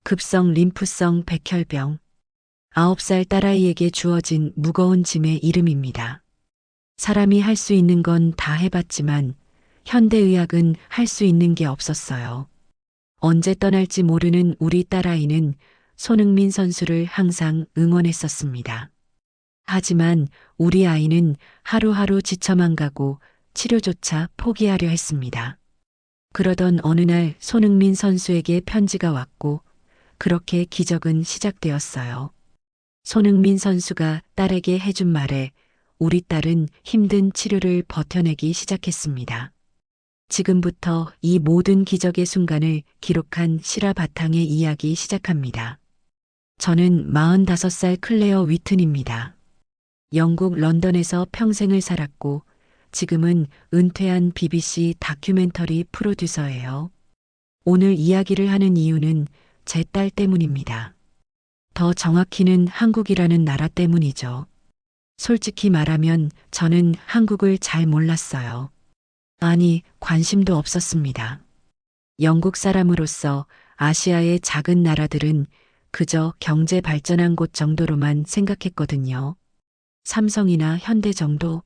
급성 림프성 백혈병. 9살 딸아이에게 주어진 무거운 짐의 이름입니다. 사람이 할 수 있는 건 다 해봤지만 현대의학은 할 수 있는 게 없었어요. 언제 떠날지 모르는 우리 딸아이는 손흥민 선수를 항상 응원했었습니다. 하지만 우리 아이는 하루하루 지쳐만 가고 치료조차 포기하려 했습니다. 그러던 어느 날 손흥민 선수에게 편지가 왔고 그렇게 기적은 시작되었어요. 손흥민 선수가 딸에게 해준 말에 우리 딸은 힘든 치료를 버텨내기 시작했습니다. 지금부터 이 모든 기적의 순간을 기록한 실화 바탕의 이야기 시작합니다. 저는 45살 클레어 위튼입니다. 영국 런던에서 평생을 살았고 지금은 은퇴한 BBC 다큐멘터리 프로듀서예요. 오늘 이야기를 하는 이유는 제 딸 때문입니다. 더 정확히는 한국이라는 나라 때문이죠. 솔직히 말하면 저는 한국을 잘 몰랐어요. 아니, 관심도 없었습니다. 영국 사람으로서 아시아의 작은 나라들은 그저 경제 발전한 곳 정도로만 생각했거든요. 삼성이나 현대 정도,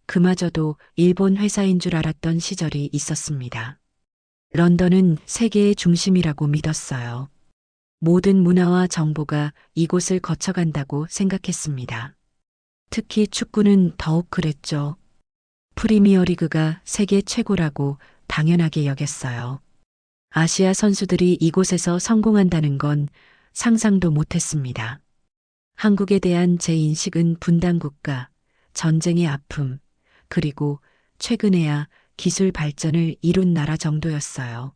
그마저도 일본 회사인 줄 알았던 시절이 있었습니다. 런던은 세계의 중심이라고 믿었어요. 모든 문화와 정보가 이곳을 거쳐간다고 생각했습니다. 특히 축구는 더욱 그랬죠. 프리미어리그가 세계 최고라고 당연하게 여겼어요. 아시아 선수들이 이곳에서 성공한다는 건 상상도 못했습니다. 한국에 대한 제 인식은 분단국가, 전쟁의 아픔, 그리고 최근에야 기술 발전을 이룬 나라 정도였어요.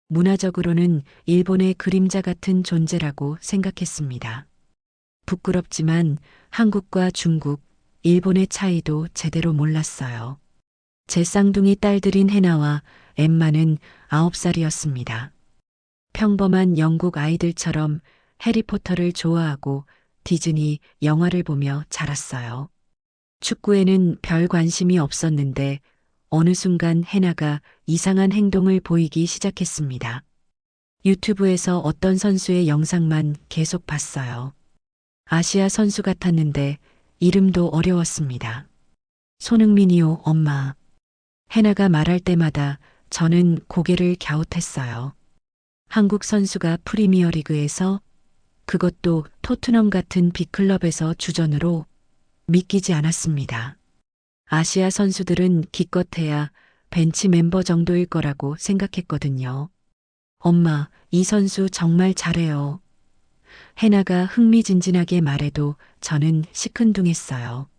문화적으로는 일본의 그림자 같은 존재라고 생각했습니다. 부끄럽지만 한국과 중국, 일본의 차이도 제대로 몰랐어요. 제 쌍둥이 딸들인 해나와 엠마는 9살이었습니다. 평범한 영국 아이들처럼 해리포터를 좋아하고 디즈니 영화를 보며 자랐어요. 축구에는 별 관심이 없었는데 어느 순간 해나가 이상한 행동을 보이기 시작했습니다. 유튜브에서 어떤 선수의 영상만 계속 봤어요. 아시아 선수 같았는데 이름도 어려웠습니다. 손흥민이요, 엄마. 해나가 말할 때마다 저는 고개를 갸웃했어요. 한국 선수가 프리미어리그에서, 그것도 토트넘 같은 빅클럽에서 주전으로, 믿기지 않았습니다. 아시아 선수들은 기껏해야 벤치 멤버 정도일 거라고 생각했거든요. 엄마, 이 선수 정말 잘해요. 해나가 흥미진진하게 말해도 저는 시큰둥했어요.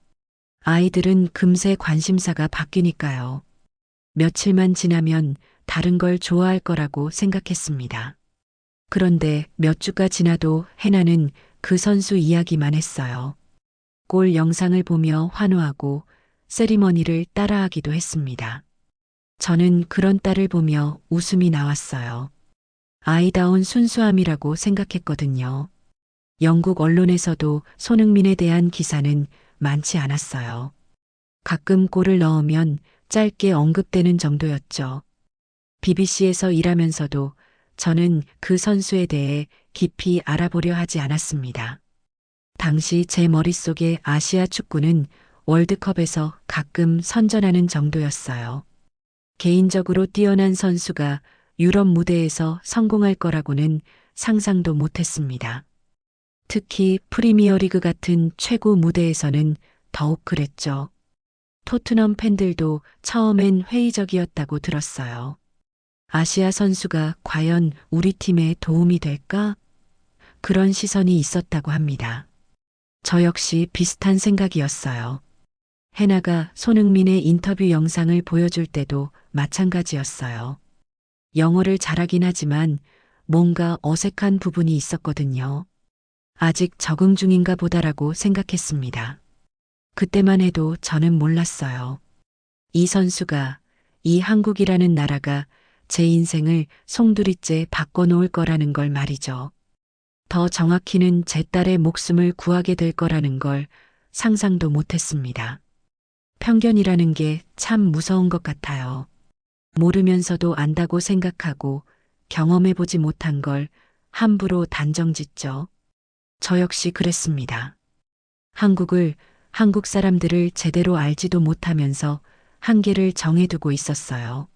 아이들은 금세 관심사가 바뀌니까요. 며칠만 지나면 다른 걸 좋아할 거라고 생각했습니다. 그런데 몇 주가 지나도 해나는 그 선수 이야기만 했어요. 골 영상을 보며 환호하고 세리머니를 따라하기도 했습니다. 저는 그런 딸을 보며 웃음이 나왔어요. 아이다운 순수함이라고 생각했거든요. 영국 언론에서도 손흥민에 대한 기사는 많지 않았어요. 가끔 골을 넣으면 짧게 언급되는 정도였죠. BBC에서 일하면서도 저는 그 선수에 대해 깊이 알아보려 하지 않았습니다. 당시 제 머릿속에 아시아 축구는 월드컵에서 가끔 선전하는 정도였어요. 개인적으로 뛰어난 선수가 유럽 무대에서 성공할 거라고는 상상도 못했습니다. 특히 프리미어리그 같은 최고 무대에서는 더욱 그랬죠. 토트넘 팬들도 처음엔 회의적이었다고 들었어요. 아시아 선수가 과연 우리 팀에 도움이 될까? 그런 시선이 있었다고 합니다. 저 역시 비슷한 생각이었어요. 해나가 손흥민의 인터뷰 영상을 보여줄 때도 마찬가지였어요. 영어를 잘하긴 하지만 뭔가 어색한 부분이 있었거든요. 아직 적응 중인가 보다라고 생각했습니다. 그때만 해도 저는 몰랐어요. 이 선수가, 이 한국이라는 나라가 제 인생을 송두리째 바꿔놓을 거라는 걸 말이죠. 더 정확히는 제 딸의 목숨을 구하게 될 거라는 걸 상상도 못했습니다. 편견이라는 게 참 무서운 것 같아요. 모르면서도 안다고 생각하고 경험해보지 못한 걸 함부로 단정 짓죠. 저 역시 그랬습니다. 한국 사람들을 제대로 알지도 못하면서 한계를 정해두고 있었어요.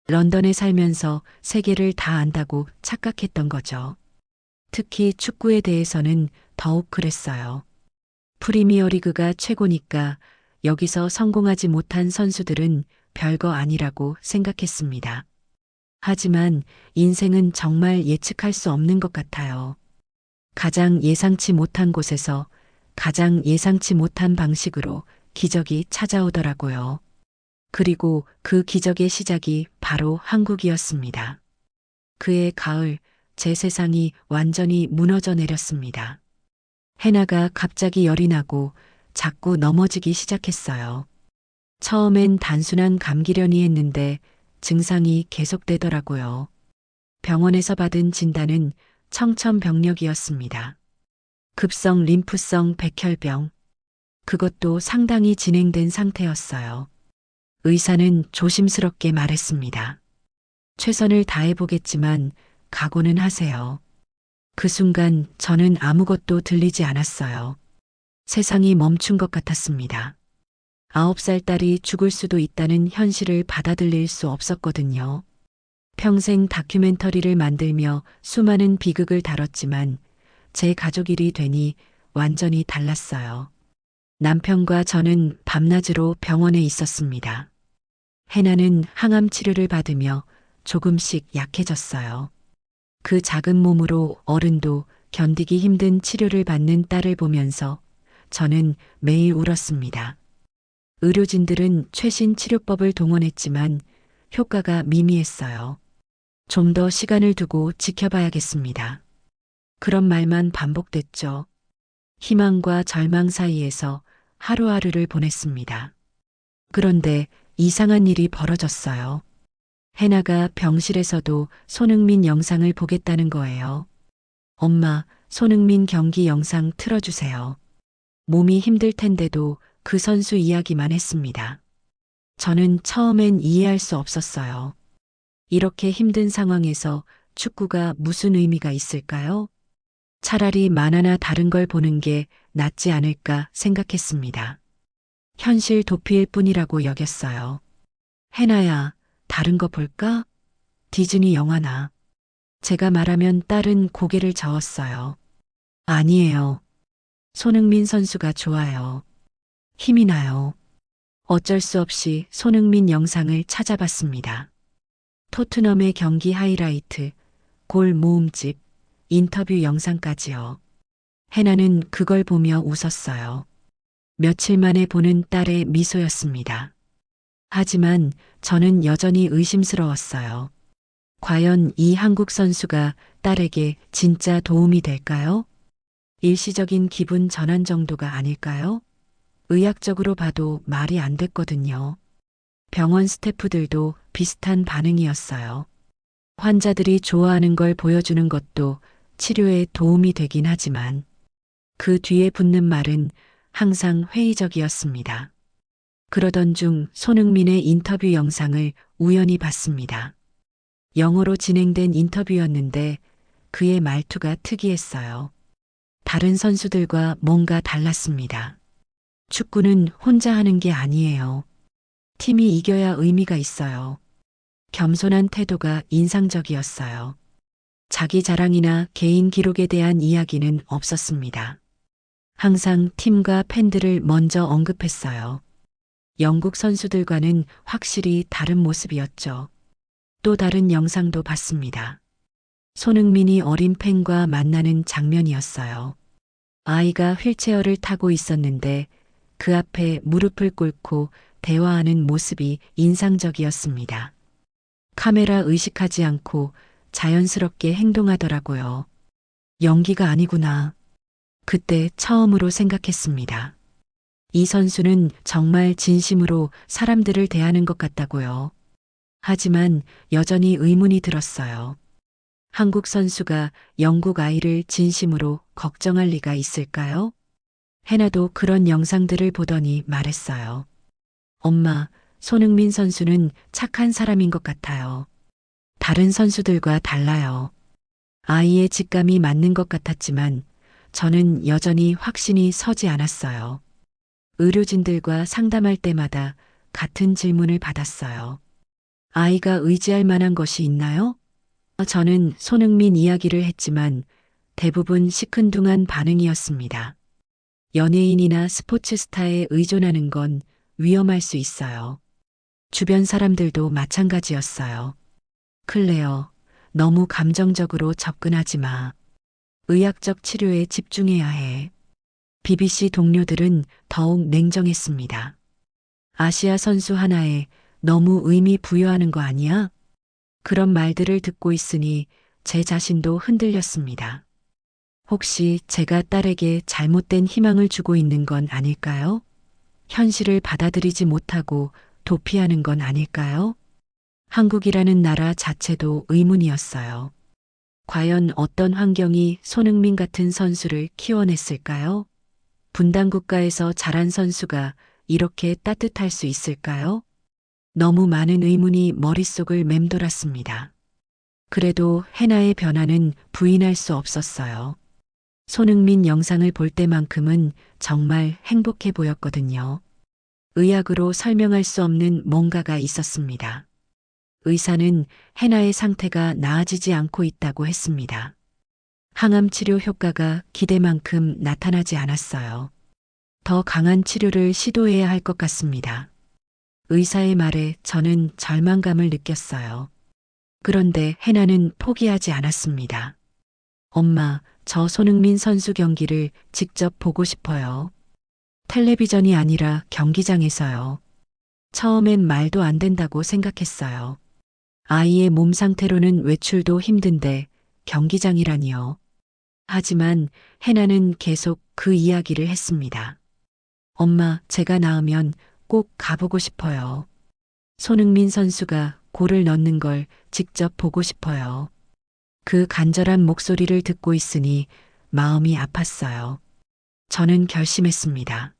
런던에 살면서 세계를 다 안다고 착각했던 거죠. 특히 축구에 대해서는 더욱 그랬어요. 프리미어리그가 최고니까 여기서 성공하지 못한 선수들은 별거 아니라고 생각했습니다. 하지만 인생은 정말 예측할 수 없는 것 같아요. 가장 예상치 못한 곳에서 가장 예상치 못한 방식으로 기적이 찾아오더라고요. 그리고 그 기적의 시작이 바로 한국이었습니다. 그해 가을, 제 세상이 완전히 무너져 내렸습니다. 해나가 갑자기 열이 나고 자꾸 넘어지기 시작했어요. 처음엔 단순한 감기려니 했는데 증상이 계속되더라고요. 병원에서 받은 진단은 청천벽력이었습니다. 급성 림프성 백혈병. 그것도 상당히 진행된 상태였어요. 의사는 조심스럽게 말했습니다. 최선을 다해보겠지만 각오는 하세요. 그 순간 저는 아무것도 들리지 않았어요. 세상이 멈춘 것 같았습니다. 9살 딸이 죽을 수도 있다는 현실을 받아들일 수 없었거든요. 평생 다큐멘터리를 만들며 수많은 비극을 다뤘지만 제 가족 일이 되니 완전히 달랐어요. 남편과 저는 밤낮으로 병원에 있었습니다. 해나는 항암 치료를 받으며 조금씩 약해졌어요. 그 작은 몸으로 어른도 견디기 힘든 치료를 받는 딸을 보면서 저는 매일 울었습니다. 의료진들은 최신 치료법을 동원했지만 효과가 미미했어요. 좀 더 시간을 두고 지켜봐야겠습니다. 그런 말만 반복됐죠. 희망과 절망 사이에서 하루하루를 보냈습니다. 그런데 이상한 일이 벌어졌어요. 해나가 병실에서도 손흥민 영상을 보겠다는 거예요. 엄마, 손흥민 경기 영상 틀어주세요. 몸이 힘들 텐데도 그 선수 이야기만 했습니다. 저는 처음엔 이해할 수 없었어요. 이렇게 힘든 상황에서 축구가 무슨 의미가 있을까요? 차라리 만화나 다른 걸 보는 게 낫지 않을까 생각했습니다. 현실 도피일 뿐이라고 여겼어요. 해나야, 다른 거 볼까? 디즈니 영화나. 제가 말하면 딸은 고개를 저었어요. 아니에요. 손흥민 선수가 좋아요. 힘이 나요. 어쩔 수 없이 손흥민 영상을 찾아봤습니다. 토트넘의 경기 하이라이트, 골 모음집, 인터뷰 영상까지요. 해나는 그걸 보며 웃었어요. 며칠 만에 보는 딸의 미소였습니다. 하지만 저는 여전히 의심스러웠어요. 과연 이 한국 선수가 딸에게 진짜 도움이 될까요? 일시적인 기분 전환 정도가 아닐까요? 의학적으로 봐도 말이 안 됐거든요. 병원 스태프들도 비슷한 반응이었어요. 환자들이 좋아하는 걸 보여주는 것도 치료에 도움이 되긴 하지만 그 뒤에 붙는 말은 항상 회의적이었습니다. 그러던 중 손흥민의 인터뷰 영상을 우연히 봤습니다. 영어로 진행된 인터뷰였는데 그의 말투가 특이했어요. 다른 선수들과 뭔가 달랐습니다. 축구는 혼자 하는 게 아니에요. 팀이 이겨야 의미가 있어요. 겸손한 태도가 인상적이었어요. 자기 자랑이나 개인 기록에 대한 이야기는 없었습니다. 항상 팀과 팬들을 먼저 언급했어요. 영국 선수들과는 확실히 다른 모습이었죠. 또 다른 영상도 봤습니다. 손흥민이 어린 팬과 만나는 장면이었어요. 아이가 휠체어를 타고 있었는데 그 앞에 무릎을 꿇고 대화하는 모습이 인상적이었습니다. 카메라 의식하지 않고 자연스럽게 행동하더라고요. 연기가 아니구나. 그때 처음으로 생각했습니다. 이 선수는 정말 진심으로 사람들을 대하는 것 같다고요. 하지만 여전히 의문이 들었어요. 한국 선수가 영국 아이를 진심으로 걱정할 리가 있을까요? 해나도 그런 영상들을 보더니 말했어요. 엄마, 손흥민 선수는 착한 사람인 것 같아요. 다른 선수들과 달라요. 아이의 직감이 맞는 것 같았지만 저는 여전히 확신이 서지 않았어요. 의료진들과 상담할 때마다 같은 질문을 받았어요. 아이가 의지할 만한 것이 있나요? 저는 손흥민 이야기를 했지만 대부분 시큰둥한 반응이었습니다. 연예인이나 스포츠 스타에 의존하는 건 위험할 수 있어요. 주변 사람들도 마찬가지였어요. 클레어, 너무 감정적으로 접근하지 마. 의학적 치료에 집중해야 해. BBC 동료들은 더욱 냉정했습니다. 아시아 선수 하나에 너무 의미 부여하는 거 아니야? 그런 말들을 듣고 있으니 제 자신도 흔들렸습니다. 혹시 제가 딸에게 잘못된 희망을 주고 있는 건 아닐까요? 현실을 받아들이지 못하고 도피하는 건 아닐까요? 한국이라는 나라 자체도 의문이었어요. 과연 어떤 환경이 손흥민 같은 선수를 키워냈을까요? 분단 국가에서 자란 선수가 이렇게 따뜻할 수 있을까요? 너무 많은 의문이 머릿속을 맴돌았습니다. 그래도 해나의 변화는 부인할 수 없었어요. 손흥민 영상을 볼 때만큼은 정말 행복해 보였거든요. 의학으로 설명할 수 없는 뭔가가 있었습니다. 의사는 해나의 상태가 나아지지 않고 있다고 했습니다. 항암 치료 효과가 기대만큼 나타나지 않았어요. 더 강한 치료를 시도해야 할 것 같습니다. 의사의 말에 저는 절망감을 느꼈어요. 그런데 해나는 포기하지 않았습니다. 엄마, 저 손흥민 선수 경기를 직접 보고 싶어요. 텔레비전이 아니라 경기장에서요. 처음엔 말도 안 된다고 생각했어요. 아이의 몸 상태로는 외출도 힘든데 경기장이라니요. 하지만 해나는 계속 그 이야기를 했습니다. 엄마, 제가 나으면 꼭 가보고 싶어요. 손흥민 선수가 골을 넣는 걸 직접 보고 싶어요. 그 간절한 목소리를 듣고 있으니 마음이 아팠어요. 저는 결심했습니다.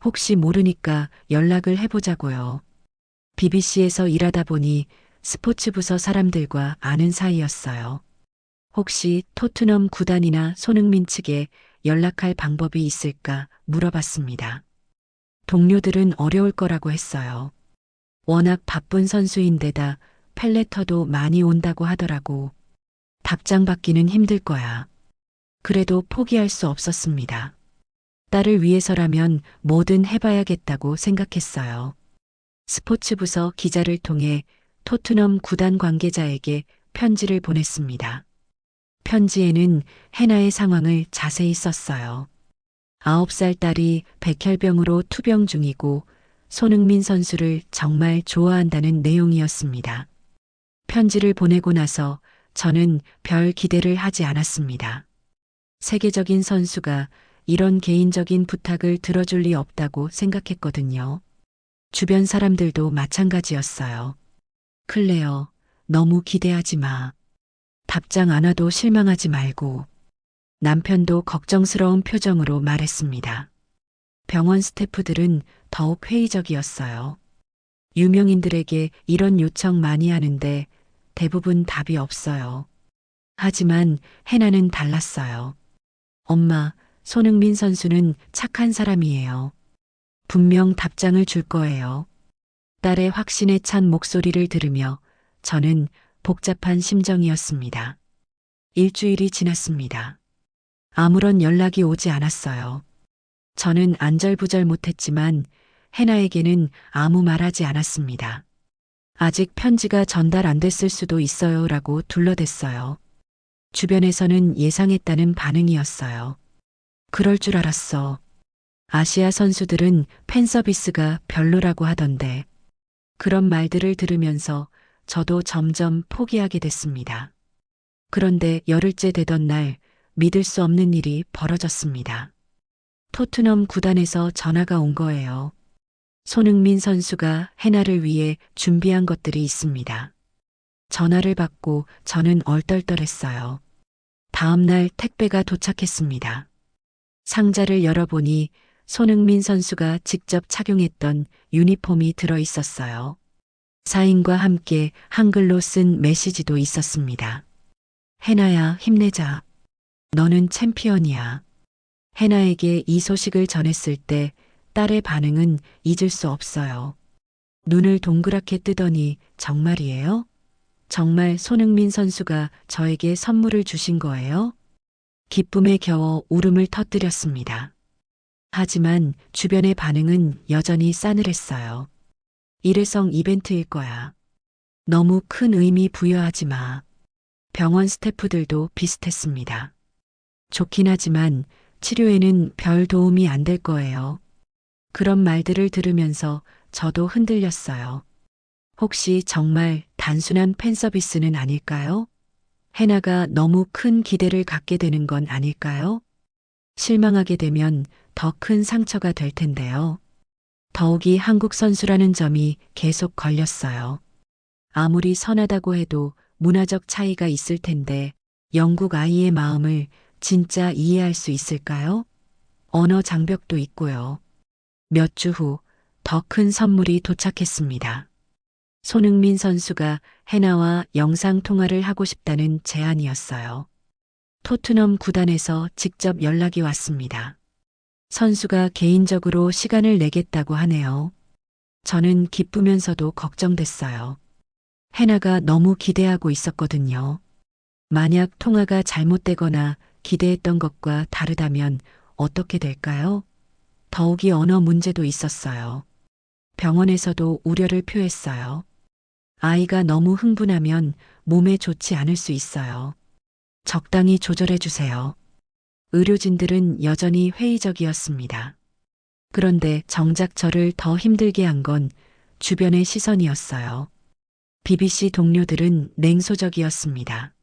혹시 모르니까 연락을 해보자고요. BBC에서 일하다 보니 스포츠 부서 사람들과 아는 사이였어요. 혹시 토트넘 구단이나 손흥민 측에 연락할 방법이 있을까 물어봤습니다. 동료들은 어려울 거라고 했어요. 워낙 바쁜 선수인데다 펠레터도 많이 온다고 하더라고. 답장 받기는 힘들 거야. 그래도 포기할 수 없었습니다. 딸을 위해서라면 뭐든 해봐야겠다고 생각했어요. 스포츠 부서 기자를 통해 토트넘 구단 관계자에게 편지를 보냈습니다. 편지에는 해나의 상황을 자세히 썼어요. 9살 딸이 백혈병으로 투병 중이고 손흥민 선수를 정말 좋아한다는 내용이었습니다. 편지를 보내고 나서 저는 별 기대를 하지 않았습니다. 세계적인 선수가 이런 개인적인 부탁을 들어줄 리 없다고 생각했거든요. 주변 사람들도 마찬가지였어요. 클레어, 너무 기대하지 마. 답장 안 와도 실망하지 말고. 남편도 걱정스러운 표정으로 말했습니다. 병원 스태프들은 더욱 회의적이었어요. 유명인들에게 이런 요청 많이 하는데 대부분 답이 없어요. 하지만 해나는 달랐어요. 엄마, 손흥민 선수는 착한 사람이에요. 분명 답장을 줄 거예요. 딸의 확신에 찬 목소리를 들으며 저는 복잡한 심정이었습니다. 일주일이 지났습니다. 아무런 연락이 오지 않았어요. 저는 안절부절 못했지만 해나에게는 아무 말하지 않았습니다. 아직 편지가 전달 안 됐을 수도 있어요 라고 둘러댔어요. 주변에서는 예상했다는 반응이었어요. 그럴 줄 알았어. 아시아 선수들은 팬 서비스가 별로라고 하던데. 그런 말들을 들으면서 저도 점점 포기하게 됐습니다. 그런데 열흘째 되던 날 믿을 수 없는 일이 벌어졌습니다. 토트넘 구단에서 전화가 온 거예요. 손흥민 선수가 해나를 위해 준비한 것들이 있습니다. 전화를 받고 저는 얼떨떨했어요. 다음 날 택배가 도착했습니다. 상자를 열어보니 손흥민 선수가 직접 착용했던 유니폼이 들어 있었어요. 사인과 함께 한글로 쓴 메시지도 있었습니다. 해나야, 힘내자. 너는 챔피언이야. 해나에게 이 소식을 전했을 때 딸의 반응은 잊을 수 없어요. 눈을 동그랗게 뜨더니 정말이에요? 정말 손흥민 선수가 저에게 선물을 주신 거예요? 기쁨에 겨워 울음을 터뜨렸습니다. 하지만 주변의 반응은 여전히 싸늘했어요. 일회성 이벤트일 거야. 너무 큰 의미 부여하지 마. 병원 스태프들도 비슷했습니다. 좋긴 하지만 치료에는 별 도움이 안 될 거예요. 그런 말들을 들으면서 저도 흔들렸어요. 혹시 정말 단순한 팬 서비스는 아닐까요? 해나가 너무 큰 기대를 갖게 되는 건 아닐까요? 실망하게 되면 더 큰 상처가 될 텐데요. 더욱이 한국 선수라는 점이 계속 걸렸어요. 아무리 선하다고 해도 문화적 차이가 있을 텐데 영국 아이의 마음을 진짜 이해할 수 있을까요? 언어 장벽도 있고요. 몇 주 후 더 큰 선물이 도착했습니다. 손흥민 선수가 해나와 영상 통화를 하고 싶다는 제안이었어요. 토트넘 구단에서 직접 연락이 왔습니다. 선수가 개인적으로 시간을 내겠다고 하네요. 저는 기쁘면서도 걱정됐어요. 해나가 너무 기대하고 있었거든요. 만약 통화가 잘못되거나 기대했던 것과 다르다면 어떻게 될까요? 더욱이 언어 문제도 있었어요. 병원에서도 우려를 표했어요. 아이가 너무 흥분하면 몸에 좋지 않을 수 있어요. 적당히 조절해 주세요. 의료진들은 여전히 회의적이었습니다. 그런데 정작 저를 더 힘들게 한 건 주변의 시선이었어요. BBC 동료들은 냉소적이었습니다.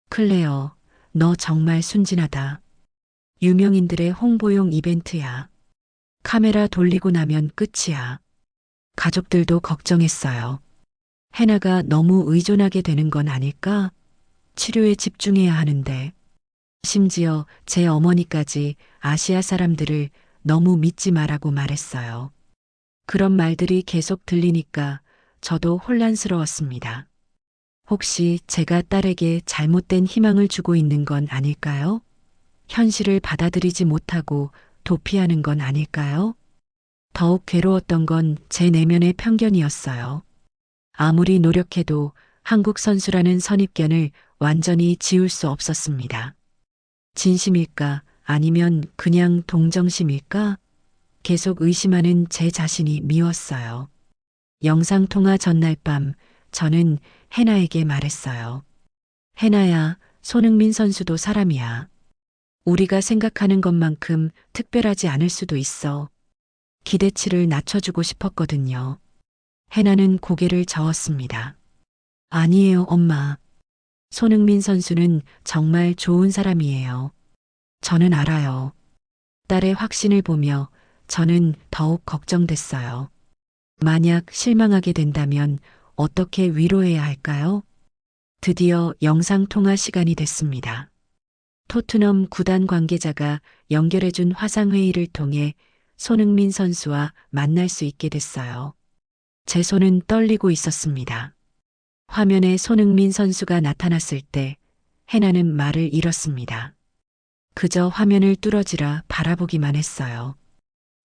클레어, 너 정말 순진하다. 유명인들의 홍보용 이벤트야. 카메라 돌리고 나면 끝이야. 가족들도 걱정했어요. 해나가 너무 의존하게 되는 건 아닐까? 치료에 집중해야 하는데. 심지어 제 어머니까지 아시아 사람들을 너무 믿지 마라고 말했어요. 그런 말들이 계속 들리니까 저도 혼란스러웠습니다. 혹시 제가 딸에게 잘못된 희망을 주고 있는 건 아닐까요? 현실을 받아들이지 못하고 도피하는 건 아닐까요? 더욱 괴로웠던 건 제 내면의 편견이었어요. 아무리 노력해도 한국 선수라는 선입견을 완전히 지울 수 없었습니다. 진심일까? 아니면 그냥 동정심일까? 계속 의심하는 제 자신이 미웠어요. 영상통화 전날 밤 저는 해나에게 말했어요. 해나야, 손흥민 선수도 사람이야. 우리가 생각하는 것만큼 특별하지 않을 수도 있어. 기대치를 낮춰주고 싶었거든요. 해나는 고개를 저었습니다. 아니에요, 엄마. 손흥민 선수는 정말 좋은 사람이에요. 저는 알아요. 딸의 확신을 보며 저는 더욱 걱정됐어요. 만약 실망하게 된다면 어떻게 위로해야 할까요? 드디어 영상통화 시간이 됐습니다. 토트넘 구단 관계자가 연결해준 화상회의를 통해 손흥민 선수와 만날 수 있게 됐어요. 제 손은 떨리고 있었습니다. 화면에 손흥민 선수가 나타났을 때 해나는 말을 잃었습니다. 그저 화면을 뚫어지라 바라보기만 했어요.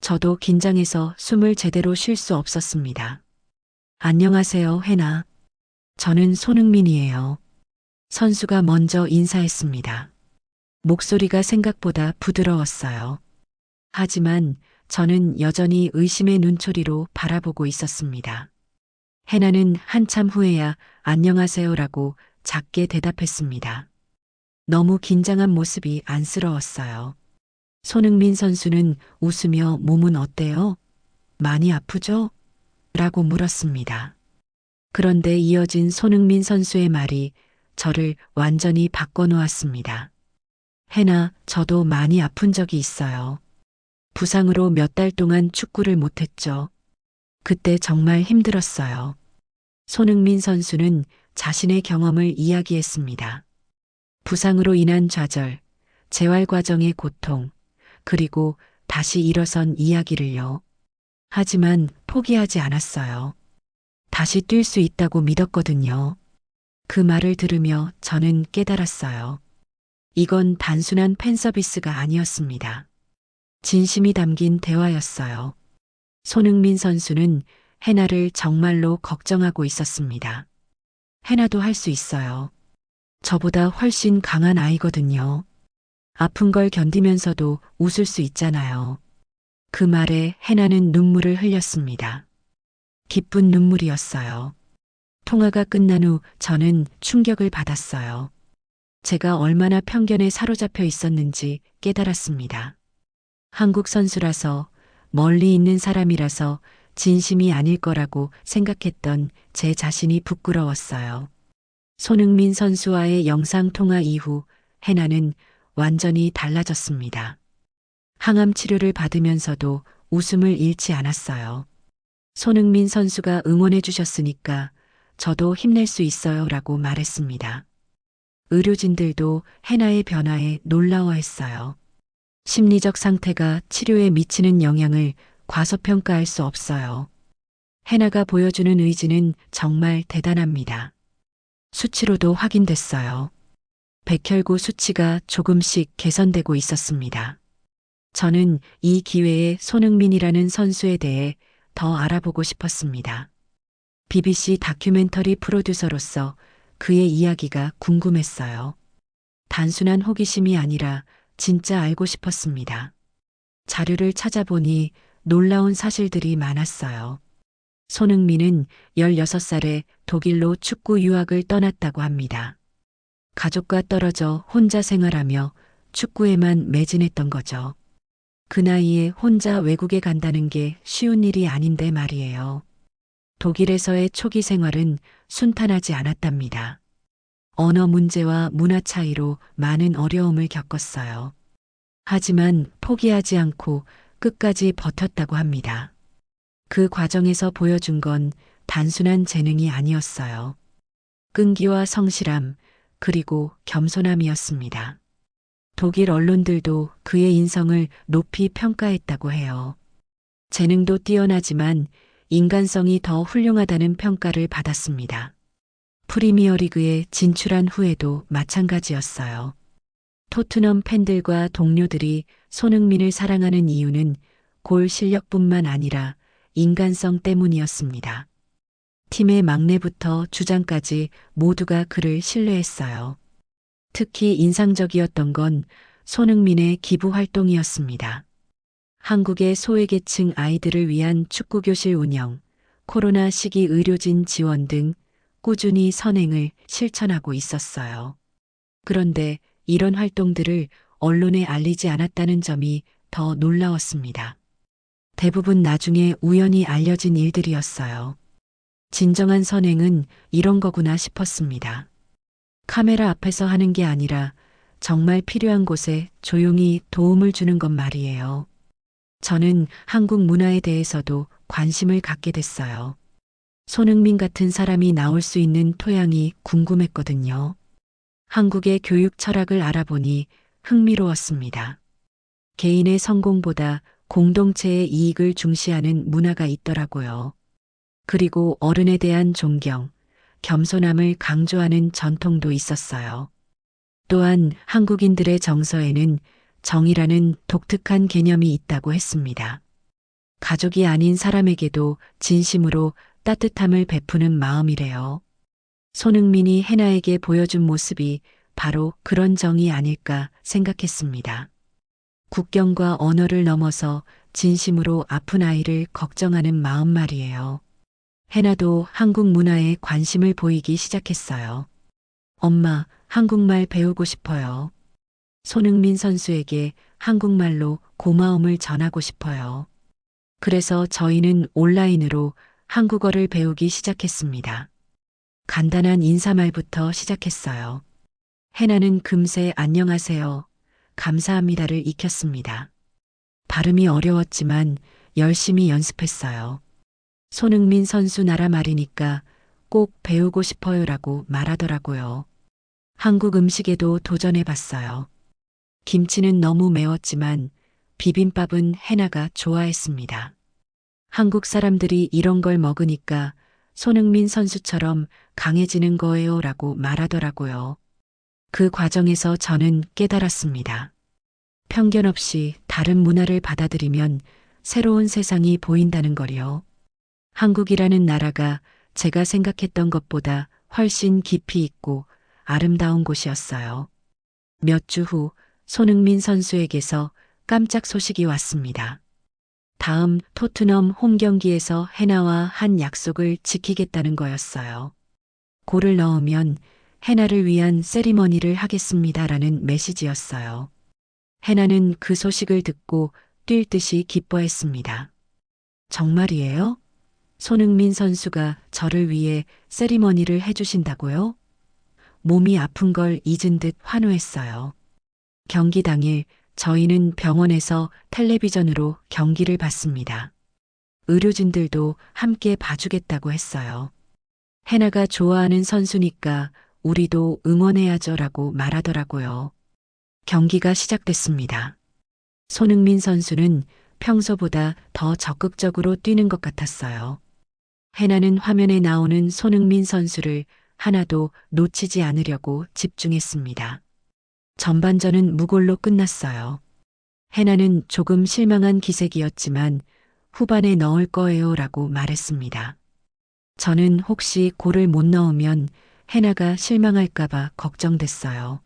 저도 긴장해서 숨을 제대로 쉴 수 없었습니다. 안녕하세요, 해나. 저는 손흥민이에요. 선수가 먼저 인사했습니다. 목소리가 생각보다 부드러웠어요. 하지만 저는 여전히 의심의 눈초리로 바라보고 있었습니다. 해나는 한참 후에야 안녕하세요라고 작게 대답했습니다. 너무 긴장한 모습이 안쓰러웠어요. 손흥민 선수는 웃으며 몸은 어때요? 많이 아프죠? 라고 물었습니다. 그런데 이어진 손흥민 선수의 말이 저를 완전히 바꿔놓았습니다. 해나, 저도 많이 아픈 적이 있어요. 부상으로 몇 달 동안 축구를 못했죠. 그때 정말 힘들었어요. 손흥민 선수는 자신의 경험을 이야기했습니다. 부상으로 인한 좌절, 재활 과정의 고통, 그리고 다시 일어선 이야기를요. 하지만 포기하지 않았어요. 다시 뛸 수 있다고 믿었거든요. 그 말을 들으며 저는 깨달았어요. 이건 단순한 팬 서비스가 아니었습니다. 진심이 담긴 대화였어요. 손흥민 선수는 해나를 정말로 걱정하고 있었습니다. 해나도 할 수 있어요. 저보다 훨씬 강한 아이거든요. 아픈 걸 견디면서도 웃을 수 있잖아요. 그 말에 해나는 눈물을 흘렸습니다. 기쁜 눈물이었어요. 통화가 끝난 후 저는 충격을 받았어요. 제가 얼마나 편견에 사로잡혀 있었는지 깨달았습니다. 한국 선수라서, 멀리 있는 사람이라서 진심이 아닐 거라고 생각했던 제 자신이 부끄러웠어요. 손흥민 선수와의 영상통화 이후 해나는 완전히 달라졌습니다. 항암 치료를 받으면서도 웃음을 잃지 않았어요. 손흥민 선수가 응원해 주셨으니까 저도 힘낼 수 있어요 라고 말했습니다. 의료진들도 해나의 변화에 놀라워했어요. 심리적 상태가 치료에 미치는 영향을 과소평가할 수 없어요. 해나가 보여주는 의지는 정말 대단합니다. 수치로도 확인됐어요. 백혈구 수치가 조금씩 개선되고 있었습니다. 저는 이 기회에 손흥민이라는 선수에 대해 더 알아보고 싶었습니다. BBC 다큐멘터리 프로듀서로서 그의 이야기가 궁금했어요. 단순한 호기심이 아니라 진짜 알고 싶었습니다. 자료를 찾아보니 놀라운 사실들이 많았어요. 손흥민은 16살에 독일로 축구 유학을 떠났다고 합니다. 가족과 떨어져 혼자 생활하며 축구에만 매진했던 거죠. 그 나이에 혼자 외국에 간다는 게 쉬운 일이 아닌데 말이에요. 독일에서의 초기 생활은 순탄하지 않았답니다. 언어 문제와 문화 차이로 많은 어려움을 겪었어요. 하지만 포기하지 않고 끝까지 버텼다고 합니다. 그 과정에서 보여준 건 단순한 재능이 아니었어요. 끈기와 성실함, 그리고 겸손함이었습니다. 독일 언론들도 그의 인성을 높이 평가했다고 해요. 재능도 뛰어나지만 인간성이 더 훌륭하다는 평가를 받았습니다. 프리미어리그에 진출한 후에도 마찬가지였어요. 토트넘 팬들과 동료들이 손흥민을 사랑하는 이유는 골 실력뿐만 아니라 인간성 때문이었습니다. 팀의 막내부터 주장까지 모두가 그를 신뢰했어요. 특히 인상적이었던 건 손흥민의 기부 활동이었습니다. 한국의 소외계층 아이들을 위한 축구교실 운영, 코로나 시기 의료진 지원 등 꾸준히 선행을 실천하고 있었어요. 그런데 이런 활동들을 언론에 알리지 않았다는 점이 더 놀라웠습니다. 대부분 나중에 우연히 알려진 일들이었어요. 진정한 선행은 이런 거구나 싶었습니다. 카메라 앞에서 하는 게 아니라 정말 필요한 곳에 조용히 도움을 주는 것 말이에요. 저는 한국 문화에 대해서도 관심을 갖게 됐어요. 손흥민 같은 사람이 나올 수 있는 토양이 궁금했거든요. 한국의 교육 철학을 알아보니 흥미로웠습니다. 개인의 성공보다 공동체의 이익을 중시하는 문화가 있더라고요. 그리고 어른에 대한 존경, 겸손함을 강조하는 전통도 있었어요. 또한 한국인들의 정서에는 정이라는 독특한 개념이 있다고 했습니다. 가족이 아닌 사람에게도 진심으로 따뜻함을 베푸는 마음이래요. 손흥민이 해나에게 보여준 모습이 바로 그런 정이 아닐까 생각했습니다. 국경과 언어를 넘어서 진심으로 아픈 아이를 걱정하는 마음 말이에요. 해나도 한국 문화에 관심을 보이기 시작했어요. 엄마, 한국말 배우고 싶어요. 손흥민 선수에게 한국말로 고마움을 전하고 싶어요. 그래서 저희는 온라인으로 한국어를 배우기 시작했습니다. 간단한 인사말부터 시작했어요. 해나는 금세 안녕하세요, 감사합니다를 익혔습니다. 발음이 어려웠지만 열심히 연습했어요. 손흥민 선수 나라 말이니까 꼭 배우고 싶어요라고 말하더라고요. 한국 음식에도 도전해봤어요. 김치는 너무 매웠지만 비빔밥은 해나가 좋아했습니다. 한국 사람들이 이런 걸 먹으니까 손흥민 선수처럼 강해지는 거예요 라고 말하더라고요. 그 과정에서 저는 깨달았습니다. 편견 없이 다른 문화를 받아들이면 새로운 세상이 보인다는 거리요. 한국이라는 나라가 제가 생각했던 것보다 훨씬 깊이 있고 아름다운 곳이었어요. 몇 주 후 손흥민 선수에게서 깜짝 소식이 왔습니다. 다음 토트넘 홈 경기에서 해나와 한 약속을 지키겠다는 거였어요. 골을 넣으면 해나를 위한 세리머니를 하겠습니다라는 메시지였어요. 해나는 그 소식을 듣고 뛸 듯이 기뻐했습니다. 정말이에요? 손흥민 선수가 저를 위해 세리머니를 해주신다고요? 몸이 아픈 걸 잊은 듯 환호했어요. 경기 당일 저희는 병원에서 텔레비전으로 경기를 봤습니다. 의료진들도 함께 봐주겠다고 했어요. 해나가 좋아하는 선수니까 우리도 응원해야죠라고 말하더라고요. 경기가 시작됐습니다. 손흥민 선수는 평소보다 더 적극적으로 뛰는 것 같았어요. 해나는 화면에 나오는 손흥민 선수를 하나도 놓치지 않으려고 집중했습니다. 전반전은 무골로 끝났어요. 해나는 조금 실망한 기색이었지만 후반에 넣을 거예요 라고 말했습니다. 저는 혹시 골을 못 넣으면 해나가 실망할까봐 걱정됐어요.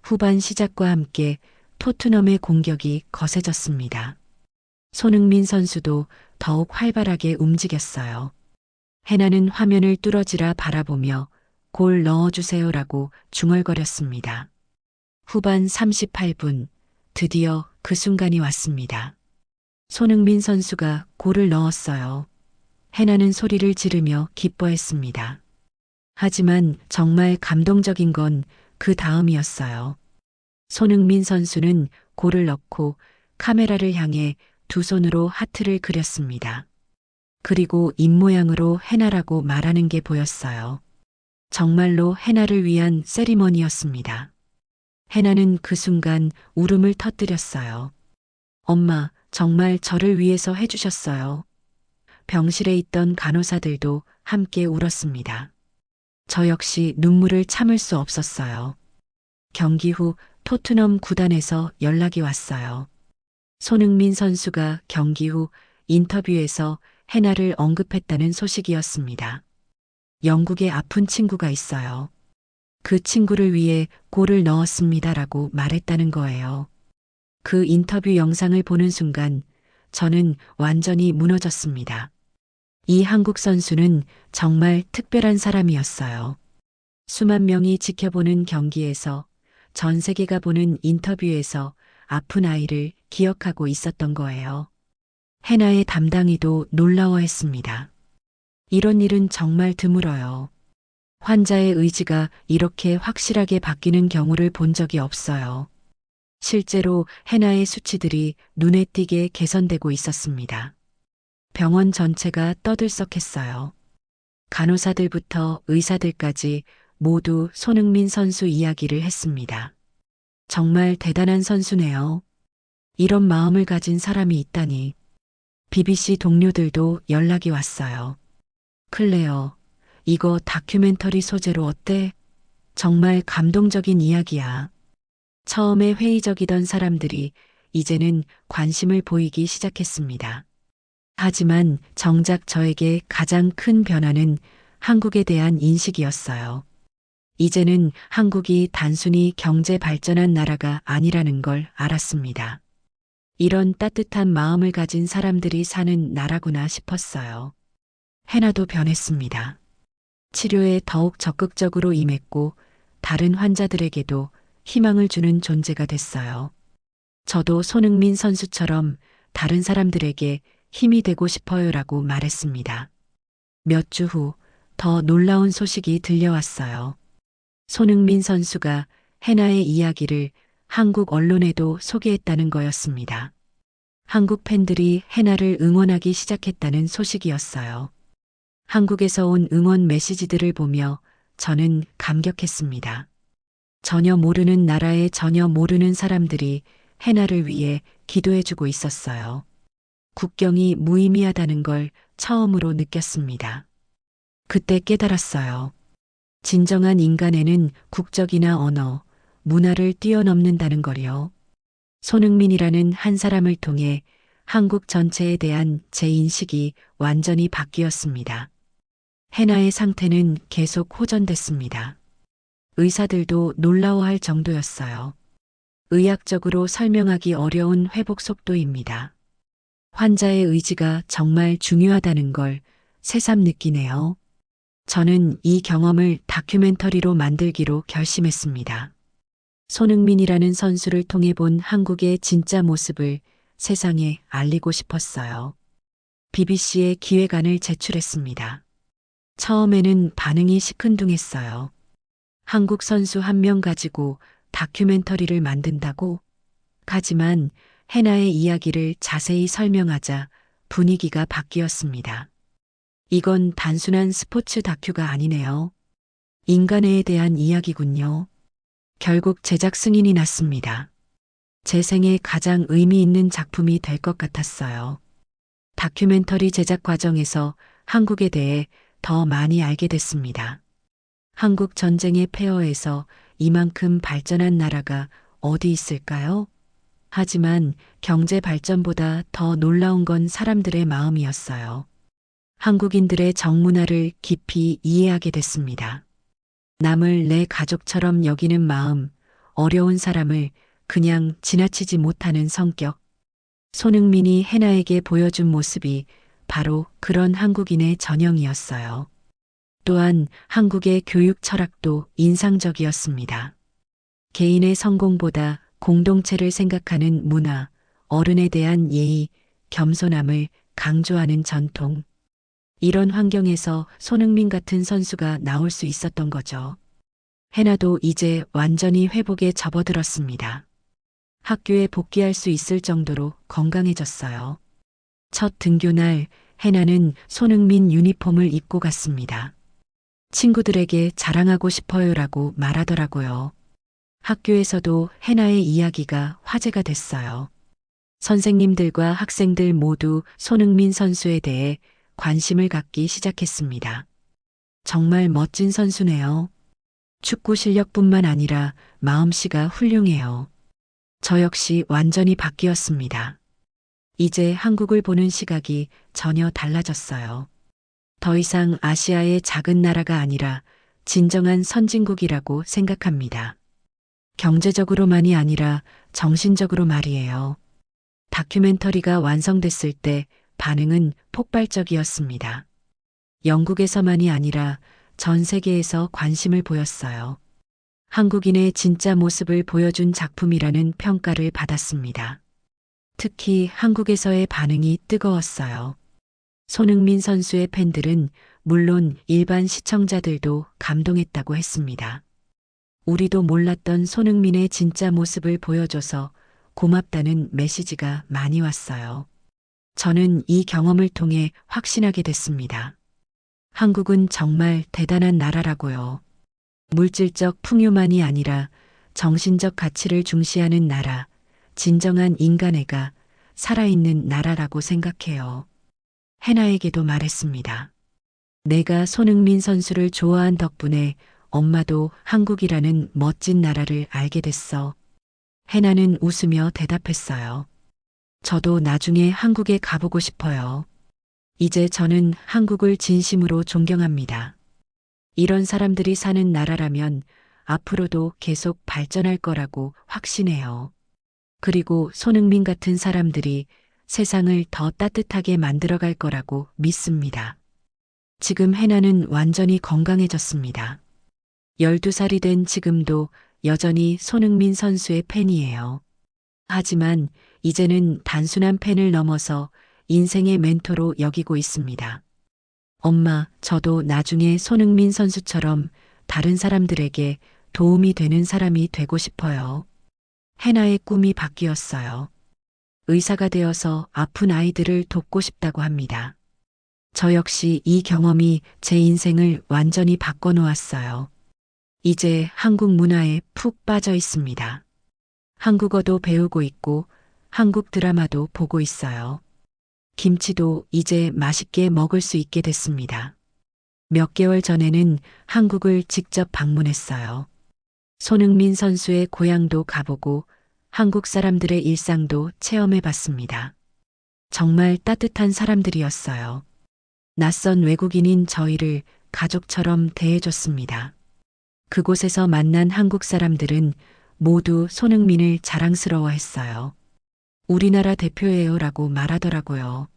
후반 시작과 함께 토트넘의 공격이 거세졌습니다. 손흥민 선수도 더욱 활발하게 움직였어요. 해나는 화면을 뚫어지라 바라보며 골 넣어주세요라고 중얼거렸습니다. 후반 38분, 드디어 그 순간이 왔습니다. 손흥민 선수가 골을 넣었어요. 해나는 소리를 지르며 기뻐했습니다. 하지만 정말 감동적인 건 그 다음이었어요. 손흥민 선수는 골을 넣고 카메라를 향해 두 손으로 하트를 그렸습니다. 그리고 입모양으로 해나라고 말하는 게 보였어요. 정말로 해나를 위한 세리머니였습니다. 해나는 그 순간 울음을 터뜨렸어요. 엄마, 정말 저를 위해서 해주셨어요. 병실에 있던 간호사들도 함께 울었습니다. 저 역시 눈물을 참을 수 없었어요. 경기 후 토트넘 구단에서 연락이 왔어요. 손흥민 선수가 경기 후 인터뷰에서 해나를 언급했다는 소식이었습니다. 영국에 아픈 친구가 있어요. 그 친구를 위해 골을 넣었습니다라고 말했다는 거예요. 그 인터뷰 영상을 보는 순간 저는 완전히 무너졌습니다. 이 한국 선수는 정말 특별한 사람이었어요. 수만 명이 지켜보는 경기에서 전 세계가 보는 인터뷰에서 아픈 아이를 기억하고 있었던 거예요. 해나의 담당이도 놀라워했습니다. 이런 일은 정말 드물어요. 환자의 의지가 이렇게 확실하게 바뀌는 경우를 본 적이 없어요. 실제로 해나의 수치들이 눈에 띄게 개선되고 있었습니다. 병원 전체가 떠들썩했어요. 간호사들부터 의사들까지 모두 손흥민 선수 이야기를 했습니다. 정말 대단한 선수네요. 이런 마음을 가진 사람이 있다니. BBC 동료들도 연락이 왔어요. 클레어, 이거 다큐멘터리 소재로 어때? 정말 감동적인 이야기야. 처음에 회의적이던 사람들이 이제는 관심을 보이기 시작했습니다. 하지만 정작 저에게 가장 큰 변화는 한국에 대한 인식이었어요. 이제는 한국이 단순히 경제 발전한 나라가 아니라는 걸 알았습니다. 이런 따뜻한 마음을 가진 사람들이 사는 나라구나 싶었어요. 해나도 변했습니다. 치료에 더욱 적극적으로 임했고 다른 환자들에게도 희망을 주는 존재가 됐어요. 저도 손흥민 선수처럼 다른 사람들에게 힘이 되고 싶어요라고 말했습니다. 몇 주 후 더 놀라운 소식이 들려왔어요. 손흥민 선수가 해나의 이야기를 한국 언론에도 소개했다는 거였습니다. 한국 팬들이 해나를 응원하기 시작했다는 소식이었어요. 한국에서 온 응원 메시지들을 보며 저는 감격했습니다. 전혀 모르는 나라의 전혀 모르는 사람들이 해나를 위해 기도해주고 있었어요. 국경이 무의미하다는 걸 처음으로 느꼈습니다. 그때 깨달았어요. 진정한 인간에는 국적이나 언어, 문화를 뛰어넘는다는 걸요. 손흥민이라는 한 사람을 통해 한국 전체에 대한 제 인식이 완전히 바뀌었습니다. 해나의 상태는 계속 호전됐습니다. 의사들도 놀라워할 정도였어요. 의학적으로 설명하기 어려운 회복 속도입니다. 환자의 의지가 정말 중요하다는 걸 새삼 느끼네요. 저는 이 경험을 다큐멘터리로 만들기로 결심했습니다. 손흥민이라는 선수를 통해 본 한국의 진짜 모습을 세상에 알리고 싶었어요. BBC에 기획안을 제출했습니다. 처음에는 반응이 시큰둥했어요. 한국 선수 한 명 가지고 다큐멘터리를 만든다고? 하지만 해나의 이야기를 자세히 설명하자 분위기가 바뀌었습니다. 이건 단순한 스포츠 다큐가 아니네요. 인간애에 대한 이야기군요. 결국 제작 승인이 났습니다. 제 생에 가장 의미 있는 작품이 될 것 같았어요. 다큐멘터리 제작 과정에서 한국에 대해 더 많이 알게 됐습니다. 한국 전쟁의 폐허에서 이만큼 발전한 나라가 어디 있을까요? 하지만 경제 발전보다 더 놀라운 건 사람들의 마음이었어요. 한국인들의 정문화를 깊이 이해하게 됐습니다. 남을 내 가족처럼 여기는 마음, 어려운 사람을 그냥 지나치지 못하는 성격. 손흥민이 해나에게 보여준 모습이 바로 그런 한국인의 전형이었어요. 또한 한국의 교육 철학도 인상적이었습니다. 개인의 성공보다 공동체를 생각하는 문화, 어른에 대한 예의, 겸손함을 강조하는 전통. 이런 환경에서 손흥민 같은 선수가 나올 수 있었던 거죠. 해나도 이제 완전히 회복에 접어들었습니다. 학교에 복귀할 수 있을 정도로 건강해졌어요. 첫 등교날 해나는 손흥민 유니폼을 입고 갔습니다. 친구들에게 자랑하고 싶어요라고 말하더라고요. 학교에서도 해나의 이야기가 화제가 됐어요. 선생님들과 학생들 모두 손흥민 선수에 대해 관심을 갖기 시작했습니다. 정말 멋진 선수네요. 축구 실력뿐만 아니라 마음씨가 훌륭해요. 저 역시 완전히 바뀌었습니다. 이제 한국을 보는 시각이 전혀 달라졌어요. 더 이상 아시아의 작은 나라가 아니라 진정한 선진국이라고 생각합니다. 경제적으로만이 아니라 정신적으로 말이에요. 다큐멘터리가 완성됐을 때 반응은 폭발적이었습니다. 영국에서만이 아니라 전 세계에서 관심을 보였어요. 한국인의 진짜 모습을 보여준 작품이라는 평가를 받았습니다. 특히 한국에서의 반응이 뜨거웠어요. 손흥민 선수의 팬들은 물론 일반 시청자들도 감동했다고 했습니다. 우리도 몰랐던 손흥민의 진짜 모습을 보여줘서 고맙다는 메시지가 많이 왔어요. 저는 이 경험을 통해 확신하게 됐습니다. 한국은 정말 대단한 나라라고요. 물질적 풍요만이 아니라 정신적 가치를 중시하는 나라, 진정한 인간애가 살아있는 나라라고 생각해요. 해나에게도 말했습니다. 내가 손흥민 선수를 좋아한 덕분에 엄마도 한국이라는 멋진 나라를 알게 됐어. 해나는 웃으며 대답했어요. 저도 나중에 한국에 가보고 싶어요. 이제 저는 한국을 진심으로 존경합니다. 이런 사람들이 사는 나라라면 앞으로도 계속 발전할 거라고 확신해요. 그리고 손흥민 같은 사람들이 세상을 더 따뜻하게 만들어갈 거라고 믿습니다. 지금 해나는 완전히 건강해졌습니다. 12살이 된 지금도 여전히 손흥민 선수의 팬이에요. 하지만 이제는 단순한 팬을 넘어서 인생의 멘토로 여기고 있습니다. 엄마, 저도 나중에 손흥민 선수처럼 다른 사람들에게 도움이 되는 사람이 되고 싶어요. 해나의 꿈이 바뀌었어요. 의사가 되어서 아픈 아이들을 돕고 싶다고 합니다. 저 역시 이 경험이 제 인생을 완전히 바꿔놓았어요. 이제 한국 문화에 푹 빠져 있습니다. 한국어도 배우고 있고 한국 드라마도 보고 있어요. 김치도 이제 맛있게 먹을 수 있게 됐습니다. 몇 개월 전에는 한국을 직접 방문했어요. 손흥민 선수의 고향도 가보고 한국 사람들의 일상도 체험해 봤습니다. 정말 따뜻한 사람들이었어요. 낯선 외국인인 저희를 가족처럼 대해줬습니다. 그곳에서 만난 한국 사람들은 모두 손흥민을 자랑스러워 했어요. 우리나라 대표예요라고 말하더라고요.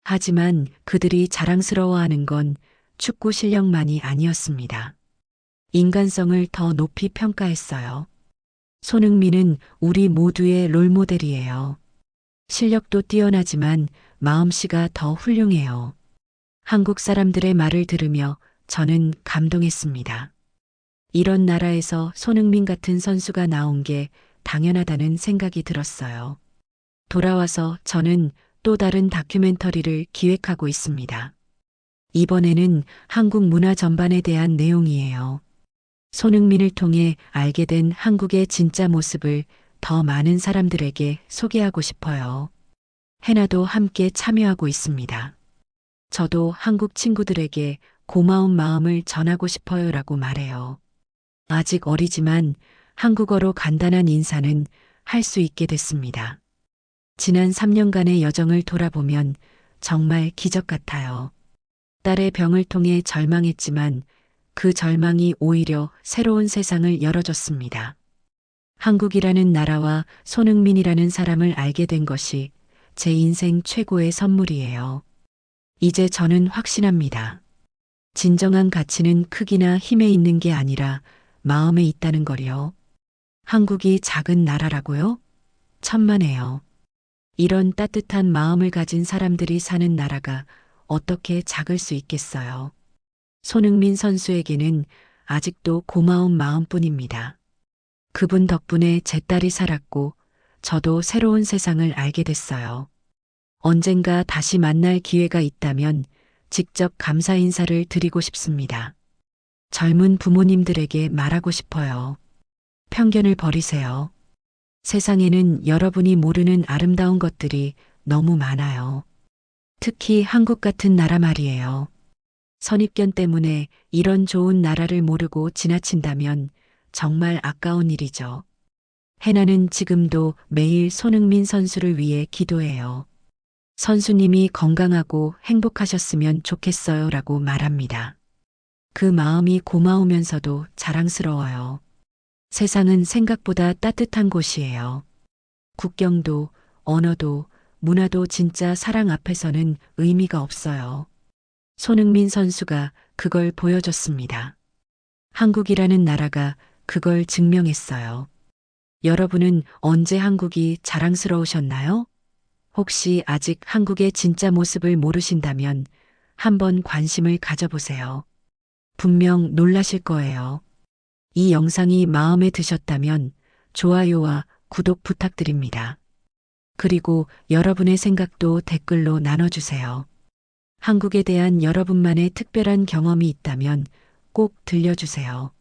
하지만 그들이 자랑스러워하는 건 축구 실력만이 아니었습니다. 인간성을 더 높이 평가했어요. 손흥민은 우리 모두의 롤모델이에요. 실력도 뛰어나지만 마음씨가 더 훌륭해요. 한국 사람들의 말을 들으며 저는 감동했습니다. 이런 나라에서 손흥민 같은 선수가 나온 게 당연하다는 생각이 들었어요. 돌아와서 저는 또 다른 다큐멘터리를 기획하고 있습니다. 이번에는 한국 문화 전반에 대한 내용이에요. 손흥민을 통해 알게 된 한국의 진짜 모습을 더 많은 사람들에게 소개하고 싶어요. 해나도 함께 참여하고 있습니다. 저도 한국 친구들에게 고마운 마음을 전하고 싶어요라고 말해요. 아직 어리지만 한국어로 간단한 인사는 할 수 있게 됐습니다. 지난 3년간의 여정을 돌아보면 정말 기적 같아요. 딸의 병을 통해 절망했지만 그 절망이 오히려 새로운 세상을 열어줬습니다. 한국이라는 나라와 손흥민이라는 사람을 알게 된 것이 제 인생 최고의 선물이에요. 이제 저는 확신합니다. 진정한 가치는 크기나 힘에 있는 게 아니라 마음에 있다는 거요. 한국이 작은 나라라고요? 천만에요. 이런 따뜻한 마음을 가진 사람들이 사는 나라가 어떻게 작을 수 있겠어요. 손흥민 선수에게는 아직도 고마운 마음뿐입니다. 그분 덕분에 제 딸이 살았고 저도 새로운 세상을 알게 됐어요. 언젠가 다시 만날 기회가 있다면 직접 감사 인사를 드리고 싶습니다. 젊은 부모님들에게 말하고 싶어요. 편견을 버리세요. 세상에는 여러분이 모르는 아름다운 것들이 너무 많아요. 특히 한국 같은 나라 말이에요. 선입견 때문에 이런 좋은 나라를 모르고 지나친다면 정말 아까운 일이죠. 해나는 지금도 매일 손흥민 선수를 위해 기도해요. 선수님이 건강하고 행복하셨으면 좋겠어요 라고 말합니다. 그 마음이 고마우면서도 자랑스러워요. 세상은 생각보다 따뜻한 곳이에요. 국경도, 언어도, 문화도 진짜 사랑 앞에서는 의미가 없어요. 손흥민 선수가 그걸 보여줬습니다. 한국이라는 나라가 그걸 증명했어요. 여러분은 언제 한국이 자랑스러우셨나요? 혹시 아직 한국의 진짜 모습을 모르신다면 한번 관심을 가져보세요. 분명 놀라실 거예요. 이 영상이 마음에 드셨다면 좋아요와 구독 부탁드립니다. 그리고 여러분의 생각도 댓글로 나눠주세요. 한국에 대한 여러분만의 특별한 경험이 있다면 꼭 들려주세요.